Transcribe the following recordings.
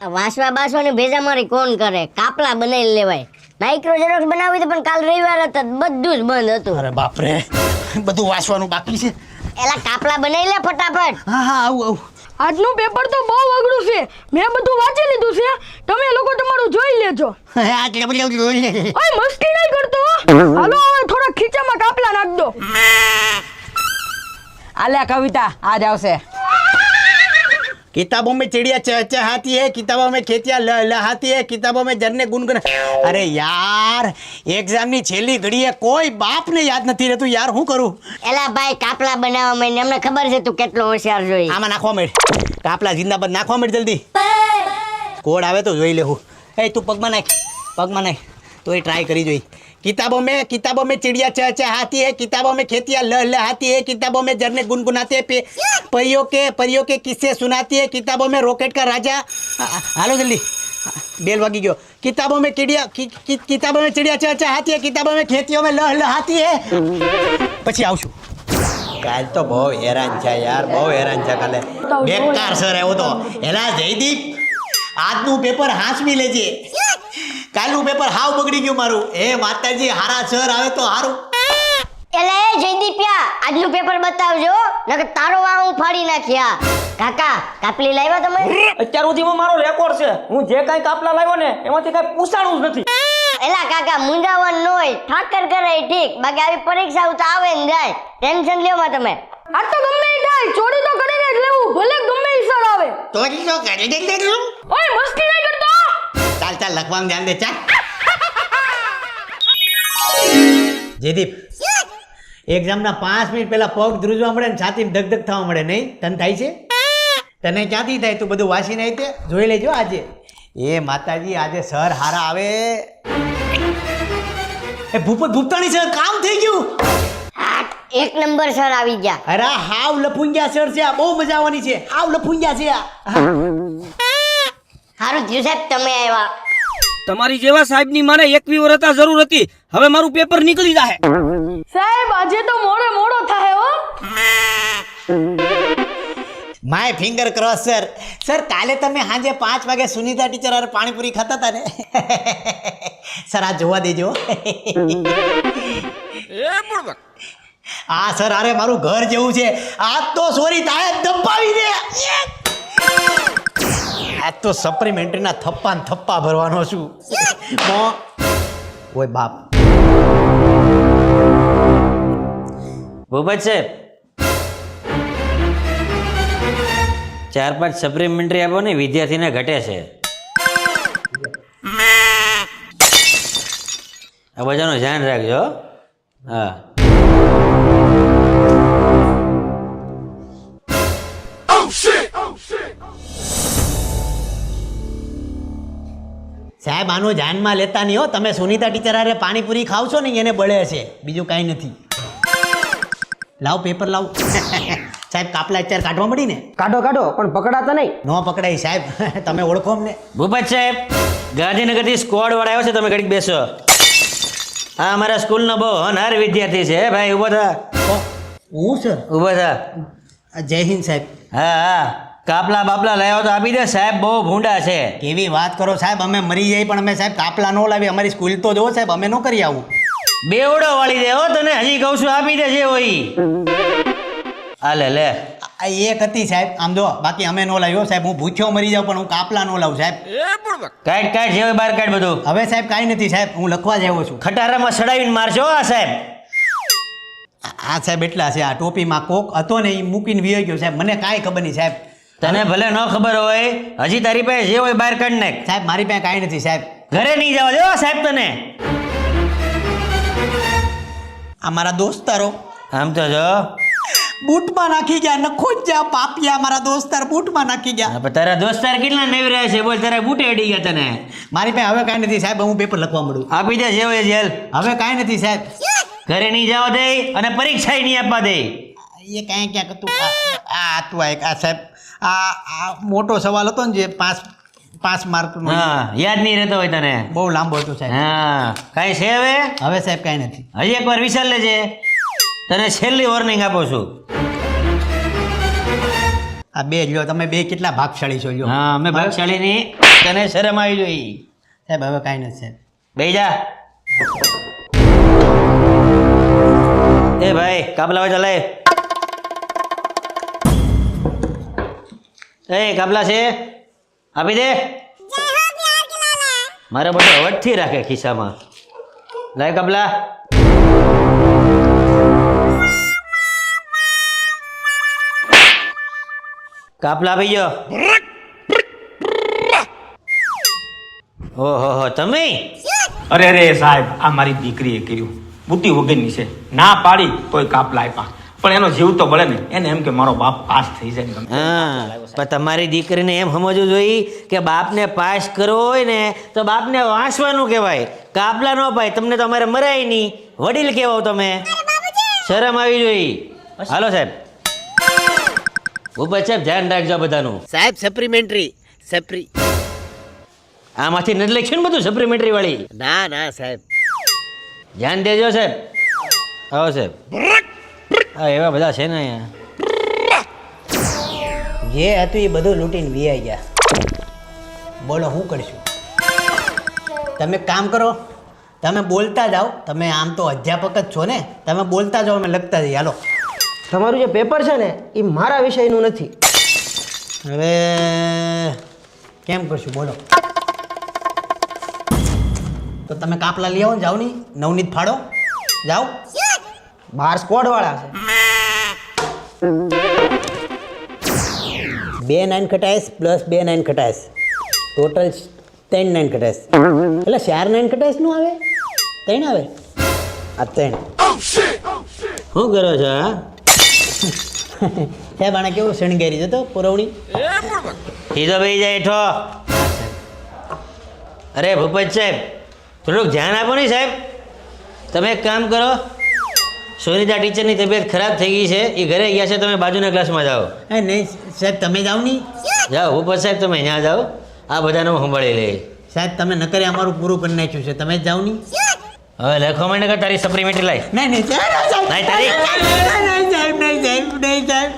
વાસવા બાસવાની ભેજામારી કોણ કરે? કાપલા બનાવી લેવાય. માઇક્રો ઝેરોક્સ બનાવી તો પણ કાલ રવિવાર હતા, બધું જ બંધ હતું. અરે બાપ રે, બધું વાંચવાનું બાકી છે. એલા કાપલા બનાવી લે ફટાફટ. હા હા, આવું. આજનું પેપર તો બહુ અઘરું છે. મેં બધું વાંચી લીધું છે. તમે લોકો તમારું જોઈ લેજો. ઓય મસ્તી નહીં કરતો. હાલો હવે થોડા ખીચામાં કાપલા નાખ દો. આલે કવિતા આજ આવશે. किताबों में चिड़िया चहचहाती है, किताबों में खेतियां लहलहाती है, किताबों में झरने गुनगुन। अरे यार, एग्जाम ની છેલ્લી ઘડીએ કોઈ બાપને યાદ નથી રહેતું યાર, હું કરું? એલા ભાઈ કાપલા બનાવવા માંડ, અમને ખબર છે તું કેટલો હોશિયાર જોઈ. આમાં નાખવા માંડ, કાપલા જિંદાબાદ નાખવા માંડ જલ્દી. કોડ આવે તો જોઈ લેવું. એ તું પગમાં નાખ તો એ ટ્રાય કરી જોઈ. किताबों में चिड़िया चहचहाती है, किताबों में खेतियां लहलहाती है, किताबों में झरने गुनगुनाते हैं, परियों के किस्से सुनाती है, किताबों में रॉकेट का राजा। हालो जल्दी, बेल वागी गयो. किताबों में चिड़िया चहचहाती है, किताबों में खेतियों में लहलहाती है. પછી આવશું. કાલ તો બહુ હેરાન છે યાર, બહુ હેરાન છે કાલે. બેકાર સર આવ્યો તો. એલા જયદીપ, આજનું પેપર હાંસવી લેજે. કાલનું પેપર હાવ બગડી ગયું મારું. એ માતાજી, હારા સર આવે તો હારું. એલે જયદીપ્યા, આજનું પેપર બતાવજો, નકર તારો વાહ હું ફાડી નાખ્યા. કાકા કાપલી લાવ્યા તમે? અત્યાર સુધીમાં મારો રેકોર્ડ છે. હું જે કાંઈ કાપલા લાવ્યો ને એમાંથી કાંઈ પૂછાણું જ નથી. એલા કાકા મુંજાવન નોય, ઠાકર કરે ઠીક, બાકી આવી પરીક્ષા તો આવે ને જાય. ટેન્શન લ્યો માં તમે. આ તો ગમે ઈ થાય, ચોરી તો કરીને જ લેવું, ભલે ગમે ઈ સર આવે. ચોરી તો કરી દે. ઓય મસ્તી નહીં કરતો. ચાલ લખવાનું ધ્યાન દે. ચાલ જયદીપ, એક્ઝામના 5 મિનિટ પહેલા પગ ધ્રુજવા મળે ને છાતીમાં ધક થવા મળે, નહીં? તને થાય છે? તને ક્યાંથી થાય? તું બધું વાંચીને આવી તે જોઈ લેજો આજે. એ માતાજી, આજે સર હારા આવે. એ ભૂપતાણી સર, કામ થઈ ગયું. એક નંબર સર આવી ગયા. અરે હાવ લફુંગિયા સર છે આ, બહુ મજા આવવાની છે. હાવ લફુંગિયા છે આ. સારું થયું સાહેબ તમે આવ્યા. તમારી જેવા સાહેબની મારે 21 વર્ષ જરૂર હતી. હવે મારું પેપર નીકળી જાહે. સાહેબ આજે તો મોડો થાય હો. My finger cross sir. Sir કાલે તમે સાંજે 5 વાગે સુનીતા ટીચર અરે પાણીપુરી ખાતા હતા ને? સર આ જોવા દેજો. હા સર, અરે મારું ઘર જેવું છે. આજ તો સોરી તાય દબાવી દે. આજ તો સપ્લિમેન્ટરીના થપ્પા ભરવાનો છું. ઓય બાપ. ભૂપત સાહેબ, 4-5 સપ્લિમેન્ટરી આપો ને, વિદ્યાર્થીને ઘટે છે. આ બધાનું ધ્યાન રાખજો. હા સાહેબ, આનું ધ્યાનમાં લેતા નહીં હો. તમે સુનીતા ટીચર અરે પાણીપુરી ખાવ છો ને, એને બળે છે, બીજું કાંઈ નથી. લાવ પેપર લાવ. સાહેબ કાપલા અત્યારે કાઢવા મળી ને? કાઢો પણ પકડાતા નહીં. ન પકડાય સાહેબ. તમે ઓળખો અમને? ભૂપત સાહેબ, ગાંધીનગરથી સ્કોડ વાળા આવ્યો છે, તમે ઘડીક બેસો. હા, અમારા સ્કૂલનો બહુ હોનહાર વિદ્યાર્થી છે ભાઈ. ઉભો થા. હું સર? ઉભો થા. જય હિન્દ સાહેબ. હા, કાપલા બાપલા લાવ્યો તો આપી દે. સાહેબ બહુ ભૂંડા છે. કેવી વાત કરો સાહેબ, અમે મરી જાય પણ અમે સાહેબ કાપલા નો લાવી. અમારી સ્કૂલ તો જો સાહેબ, અમે નો કરી આવું. બેવડો વાળી દે હો તને, હજી કહું છું, આપી દે જે હોય. આ લે. આ એક હતી સાહેબ, આમ જો. બાકી અમે નો લાવ્યો સાહેબ. હું ભૂખ્યો મરી જાઉં પણ હું કાપલા નો લાવું સાહેબ. કાઢ જે હોય બહાર કાઢ બધું. હવે સાહેબ કાંઈ નથી સાહેબ, હું લખવા જ આવ્યો છું. ખટારામાં સડાવીને મારશો આ સાહેબ. આ સાહેબ એટલા છે. આ ટોપીમાં કોક હતો ને, એ મૂકીને વી ગયો સાહેબ. મને કાંઈ ખબર નહીં સાહેબ. તને ભલે ન ખબર હોય, હજી તારી પાસે જે હોય બહાર કાઢ નાખ. સાહેબ મારી પાસે કાંઈ નથી સાહેબ. ઘરે નહીં જવા દો સાહેબ તને. આ મારા દોસ્તારો આમ તો જો બૂટમાં નાખી ગયા. નખો જ જા પાપિયા, મારા દોસ્તાર બૂટમાં નાખી ગયા. પણ તારા દોસ્તાર કેટલા નેવી રહ્યા છે બોલ, તારા બૂટે અડી ગયા તને. મારી પાસે હવે કાંઈ નથી સાહેબ. હું પેપર લખવા મળું. આપી દે જે હોય જેલ. હવે કાંઈ નથી સાહેબ. ઘરે નહીં જવા દે અને પરીક્ષા નહીં આપવા દે. એ કાંઈ ક્યાંક હતું. આ હતું આ સાહેબ. આ મોટો સવાલ હતો ને, જે 5 માર્કનો. હા, યાદ નહીં રહેતો હોય તને. બહુ લાંબો હતો સાહેબ. હા, કાંઈ છે હવે? હવે સાહેબ કાંઈ નથી. હજી એકવાર વિચાર લેજે. તને છેલ્લી વોર્નિંગ આપું છું. આ બે લ્યો, તમે બે કેટલા ભાગશાળી છો લ્યો. હા અમે ભાગશાળી ની તને શરમ આવી જોઈ. સાહેબ હવે કાંઈ નથી સાહેબ. બેહી જા. એ ભાઈ કાપલા હોય ચાલે. એ કાપલા છે આપી દે. મારે બધો અવધથી રાખે ખિસ્સામાં. લાય કાપલા. કાપલા આપી ગયો. ઓહો હો તમે. અરે અરે સાહેબ, આ મારી દીકરીએ કર્યું. બુદ્ધિ વગરની છે. ના પાડી તોય કાપલા આપ્યા. પણ એનો જીવ તો બળે ને. એને એમ કે મારો બાપ પાસ થઈ જાય. હા પણ તમારી દીકરીને એમ સમજવું જોઈએ કે બાપને પાસ કરવો હોય ને તો બાપને વાંચવાનું કહેવાય, કાપલા ન પાય. તમને તો અમારે મરાય નહીં, વડીલ કહેવો તમે. શરમ આવી જોઈએ. હાલો સાહેબ. ઉપર સાહેબ ધ્યાન રાખજો બધાનું. સાહેબ સપ્લિમેન્ટરી સપ્રી. આમાંથી નથી લખ્યું ને બધું સપ્લિમેન્ટરી વાળી? ના ના સાહેબ. ધ્યાન દેજો સાહેબ. આવો સાહેબ. હા એવા બધા છે ને અહીંયા. જે હતું એ બધું લૂંટીને વીઆઈ ગયા. બોલો શું કરશું? તમે કામ કરો, તમે બોલતા જાઓ. તમે આમ તો અધ્યાપક જ છો ને, તમે બોલતા જાઓ, અમે લખતા જઈએ. હાલો. તમારું જે પેપર છે ને એ મારા વિષયનું નથી. હવે કેમ કરશું બોલો? તો તમે કાપલા લઈ આવો ને, જાઓ નહીં. નવનીત ફાડો, જાઓ. બાર સ્કોડ વાળા છે. 2 9 ખટાઈશ પ્લસ 2 9 ખટાઈશ, ટોટલ 3 9 ખટાઈશ. એટલે 4 9 ખટાઈશ નું આવે, 3 આવે. આ 3. શું કરો છો? હા સાહેબ આને કેવું શણગારી જતો પુરવણી. સીધો બેસી જાય હેઠો. અરે ભૂપત સાહેબ થોડુંક ધ્યાન આપો ને સાહેબ. તમે એક કામ કરો, સોનિતા ટીચરની તબિયત ખરાબ થઈ ગઈ છે, એ ઘરે ગયા છે, તમે બાજુના ક્લાસમાં જાઓ. નહીં સાહેબ તમે જાઓ નહીં. જાઓ ભૂપત સાહેબ, તમે ત્યાં જાઓ. આ બધાને હું સંભાળી લે. સાહેબ તમે નકરે અમારું પૂરું કરી નાખ્યું છે, તમે જ જાઓ નહીં. હવે લખો મને કે તારી સપ્લિમેન્ટરી લાય. નહીં સાહેબ, નહીં તારી. નહીં સાહેબ.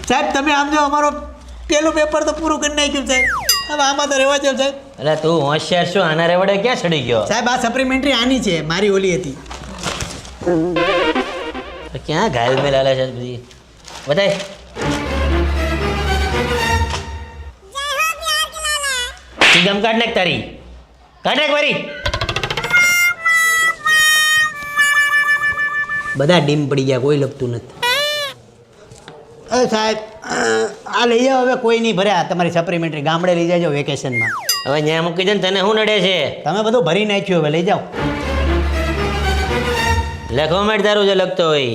સાહેબ તમે આમ જો અમારો પેલું પેપર તો પૂરું કરી નાખ્યું સાહેબ. હવે આમાં તો રહેવા જાવ સાહેબ. એટલે તું હોશિયાર છો, આના રેવડે ક્યાં ચડી ગયો? સાહેબ આ સપ્લિમેન્ટરી આની છે, મારી ઓલી હતી. ક્યાં ઘાયલ મેં લાલે છે બધી બધાય. ગમ કાઢ નાખ તારી, કાઢ નાખ મારી. બધા ડીમ પડી ગયા, કોઈ લખતું નથી. સાહેબ આ લઈ જાઓ. હવે કોઈ નહીં ભર્યા તમારી સપ્લિમેન્ટરી. ગામડે લઈ જાજો વેકેશનમાં. હવે ત્યાં મૂકી દે ને, તને શું નડે છે? તમે બધું ભરી નાખ્યું, હવે લઈ જાઓ. લખવા માટે તારું જે લખતો હોય.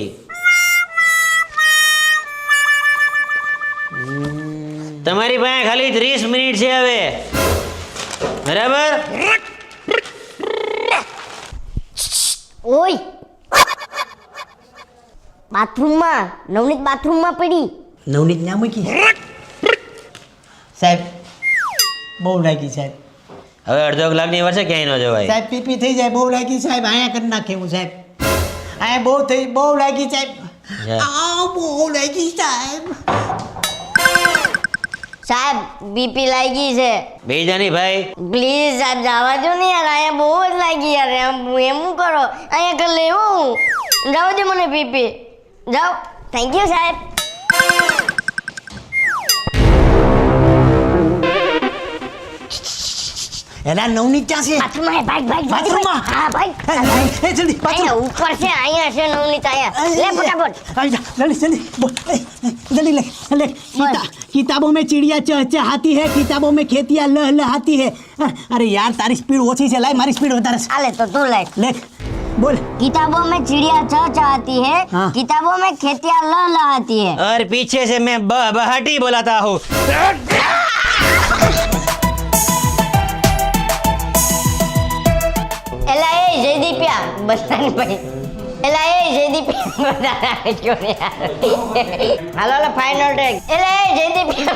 તમારી પાસે ખાલી 30 મિનિટ છે હવે, બરાબર? ઓય બાથરૂમમાં, નવનીત બાથરૂમમાં પડી. નવનીત ના મૂકી સાહેબ. બહુ લાગી સાહેબ. હવે અડધો કલાકની વર્ષે ક્યાંય ન જવાય. સાહેબ પીપી થઈ જાય. બહુ લાગી સાહેબ. અહીંયા કરી નાખે હું સાહેબ. અહીંયા બહુ લાગી સાહેબ. બહુ લાગી સાહેબ. સાહેબ બીપી લાગી છે. બેજાની ભાઈ પ્લીઝ સાહેબ જવા દો ને યાર, અહીંયા બહુ જ લાગી યાર. એમ શું કરો, અહીંયા કરી લેવું. જાઓ દે મને બીપી. જાઓ. થેન્ક યુ સાહેબ. એલા નવનીત ક્યાં છે? બાથરૂમમાં ભાઈ. બાથરૂમમાં? હા ભાઈ. એ જલ્દી અહીંયા ઉપર છે, અહીંયા છે નવનીત. અહીંયા લે ફટાફટ. जल्दी बोल, जल्दी ले किताबों में चिड़िया चहचहाती है, किताबों में खेतियाँ लहलहाती है. अरे यार तारी स्पीड ओછી છે, લાય મારી સ્પીડ વધારે છે. आले तो तू ले. लेख बोल. किताबों में चिड़िया चहचहाती है, हाँ. किताबों में खेतियाँ लहलहाती है. और पीछे से मैं बहाटी बोलाता हूँ. एला ए जयदीपिया बसतानी भाई. एला ए जयदीपिया बता क्यों नहीं यार. Hello hello final take. एला ए जयदीपिया.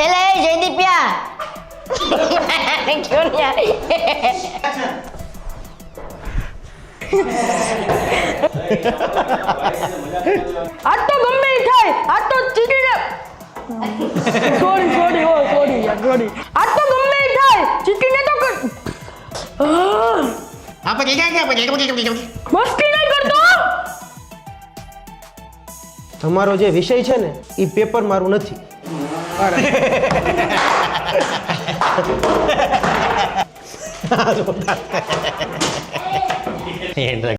एला ए जयदीपिया. क्यों नहीं यार. આજ તો ગમે ઈ થાય, આજ તો ચીટીને સોરી યાર સોરી. આજ તો ગમે ઈ થાય, ચીટીને તો મસ્તી નહીં કરતો. તમારો જે વિષય છે ને એ પેપર મારું નથી. એન્ડ